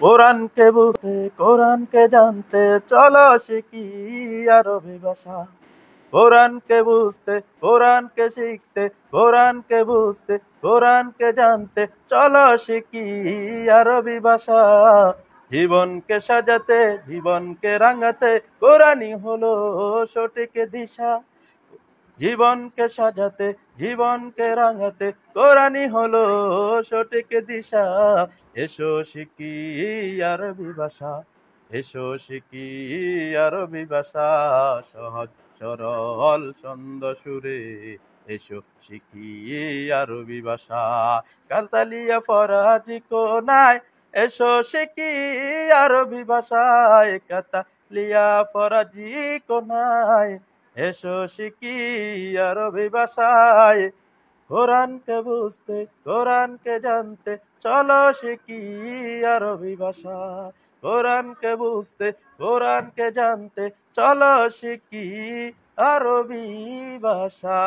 কোরআনকে বুঝতে কোরআনকে জানতে চলো শিখি আরবি ভাষা। কোরআনকে বুঝতে কোরআনকে শিখতে কোরআনকে বুঝতে কোরআনকে জানতে চলো শিখি আরবি ভাষা। জীবনকে সাজাতে জীবনকে রাঙাতে কোরআনই হলো সঠিক দিশা। জীবনকে সাজাতে জীবনকে রাঙাতে কোরআনই হলো সঠিক দিশা। এসো শিখি আরবি ভাষা, এসো শিখি আরবি ভাষা। সহজ সরল ছন্দ সুরে এসো শিখি আরবি ভাষা। কালতালিয়া ফরাজি কোনায় এসো শিখি আরবি ভাষায়। কাতালিয়া ফরাজি কোনায় এসো শিখি আরবি ভাষায়। কোরআনকে বুঝতে কোরআনকে জানতে চলো শিখি আরবি ভাষা। কোরআনকে বুঝতে কোরআনকে জানতে চলো শিখি আরবি ভাষা।